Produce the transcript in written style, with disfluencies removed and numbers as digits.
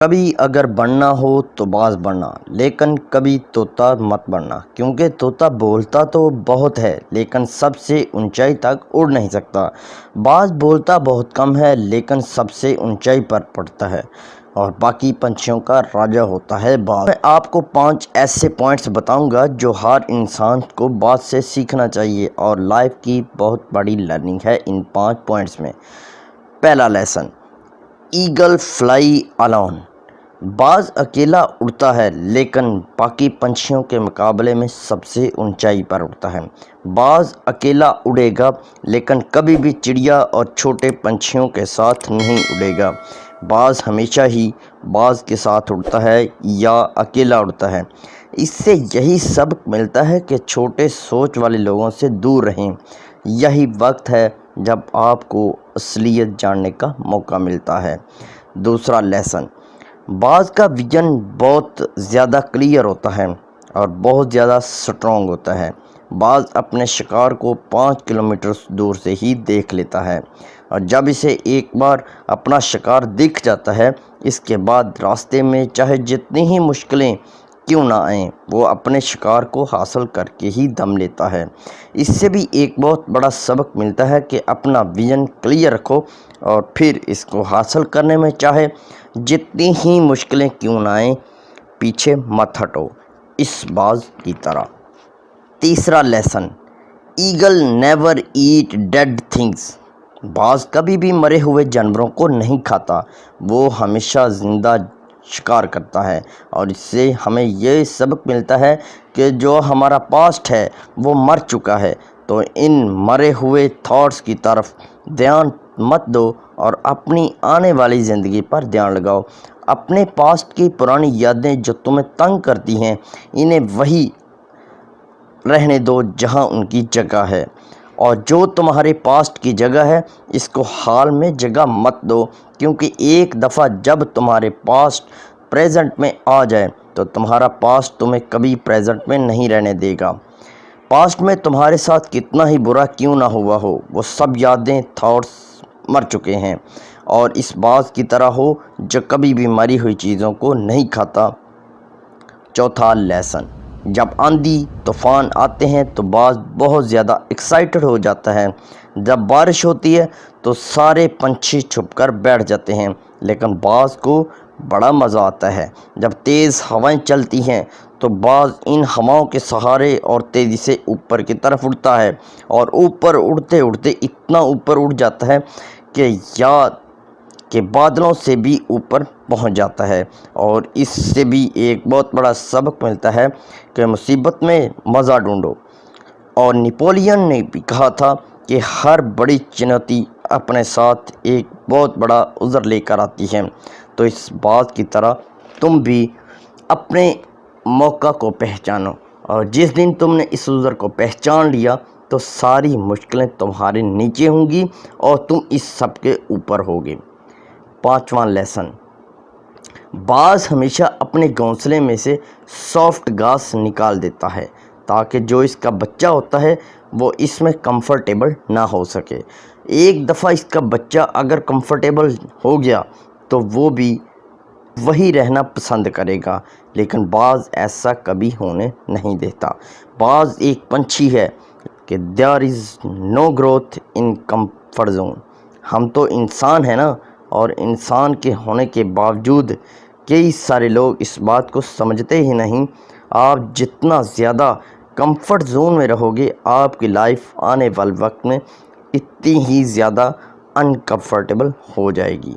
کبھی اگر بننا ہو تو باز بننا، لیکن کبھی طوطا مت بننا، کیونکہ طوطا بولتا تو بہت ہے لیکن سب سے اونچائی تک اڑ نہیں سکتا۔ باز بولتا بہت کم ہے لیکن سب سے اونچائی پر پڑتا ہے اور باقی پنچھیوں کا راجا ہوتا ہے باز۔ میں آپ کو 5 ایسے پوائنٹس بتاؤں گا جو ہر انسان کو باز سے سیکھنا چاہیے اور لائف کی بہت بڑی لرننگ ہے ان 5 پوائنٹس میں۔ پہلا لیسن، ایگل فلائی الون۔ باز اکیلا اڑتا ہے لیکن باقی پنچھیوں کے مقابلے میں سب سے اونچائی پر اڑتا ہے۔ باز اکیلا اڑے گا لیکن کبھی بھی چڑیا اور چھوٹے پنچھیوں کے ساتھ نہیں اڑے گا۔ باز ہمیشہ ہی باز کے ساتھ اڑتا ہے یا اکیلا اڑتا ہے۔ اس سے یہی سبق ملتا ہے کہ چھوٹے سوچ والے لوگوں سے دور رہیں۔ یہی وقت ہے جب آپ کو اصلیت جاننے کا موقع ملتا ہے۔ دوسرا لیسن، باز کا ویژن بہت زیادہ کلیئر ہوتا ہے اور بہت زیادہ سٹرونگ ہوتا ہے۔ باز اپنے شکار کو 5 کلومیٹر دور سے ہی دیکھ لیتا ہے اور جب اسے ایک بار اپنا شکار دکھ جاتا ہے، اس کے بعد راستے میں چاہے جتنی ہی مشکلیں کیوں نہ آئیں، وہ اپنے شکار کو حاصل کر کے ہی دم لیتا ہے۔ اس سے بھی ایک بہت بڑا سبق ملتا ہے کہ اپنا ویژن کلیئر رکھو اور پھر اس کو حاصل کرنے میں چاہے جتنی ہی مشکلیں کیوں نہ آئیں، پیچھے مت ہٹو، اس باز کی طرح۔ تیسرا lesson, eagle never eat dead things. باز کبھی بھی مرے ہوئے جانوروں کو نہیں کھاتا، وہ ہمیشہ زندہ شکار کرتا ہے اور اس سے ہمیں یہ سبق ملتا ہے کہ جو ہمارا پاسٹ ہے وہ مر چکا ہے، تو ان مرے ہوئے تھاٹس کی طرف دھیان مت دو اور اپنی آنے والی زندگی پر دھیان لگاؤ۔ اپنے پاسٹ کی پرانی یادیں جو تمہیں تنگ کرتی ہیں، انہیں وہیں رہنے دو جہاں ان کی جگہ ہے، اور جو تمہارے پاسٹ کی جگہ ہے اس کو حال میں جگہ مت دو، کیونکہ ایک دفعہ جب تمہارے پاسٹ پریزنٹ میں آ جائے تو تمہارا پاسٹ تمہیں کبھی پریزنٹ میں نہیں رہنے دے گا۔ پاسٹ میں تمہارے ساتھ کتنا ہی برا کیوں نہ ہوا ہو، وہ سب یادیں، تھاٹس مر چکے ہیں، اور اس باز کی طرح ہو جو کبھی بھی مری ہوئی چیزوں کو نہیں کھاتا۔ چوتھا لیسن، جب آندھی طوفان آتے ہیں تو باز بہت زیادہ ایکسائٹڈ ہو جاتا ہے۔ جب بارش ہوتی ہے تو سارے پنچھی چھپ کر بیٹھ جاتے ہیں، لیکن باز کو بڑا مزہ آتا ہے۔ جب تیز ہوائیں چلتی ہیں تو باز ان ہواؤں کے سہارے اور تیزی سے اوپر کی طرف اڑتا ہے اور اوپر اڑتے اڑتے اتنا اوپر اڑ جاتا ہے کہ بادلوں سے بھی اوپر پہنچ جاتا ہے، اور اس سے بھی ایک بہت بڑا سبق ملتا ہے کہ مصیبت میں مزہ ڈھونڈو۔ اور نیپولین نے بھی کہا تھا کہ ہر بڑی چنوتی اپنے ساتھ ایک بہت بڑا عذر لے کر آتی ہے، تو اس بات کی طرح تم بھی اپنے موقع کو پہچانو، اور جس دن تم نے اس عذر کو پہچان لیا تو ساری مشکلیں تمہارے نیچے ہوں گی اور تم اس سب کے اوپر ہوگے۔ پانچواں لیسن، باز ہمیشہ اپنے گھونسلے میں سے سافٹ گھاس نکال دیتا ہے تاکہ جو اس کا بچہ ہوتا ہے وہ اس میں کمفرٹیبل نہ ہو سکے۔ ایک دفعہ اس کا بچہ اگر کمفرٹیبل ہو گیا تو وہ بھی وہی رہنا پسند کرے گا، لیکن باز ایسا کبھی ہونے نہیں دیتا۔ باز ایک پنچھی ہے کہ there is no growth in comfort zone۔ ہم تو انسان ہیں نا، اور انسان کے ہونے کے باوجود کئی سارے لوگ اس بات کو سمجھتے ہی نہیں۔ آپ جتنا زیادہ کمفرٹ زون میں رہو گے، آپ کی لائف آنے والے وقت میں اتنی ہی زیادہ انکمفرٹیبل ہو جائے گی۔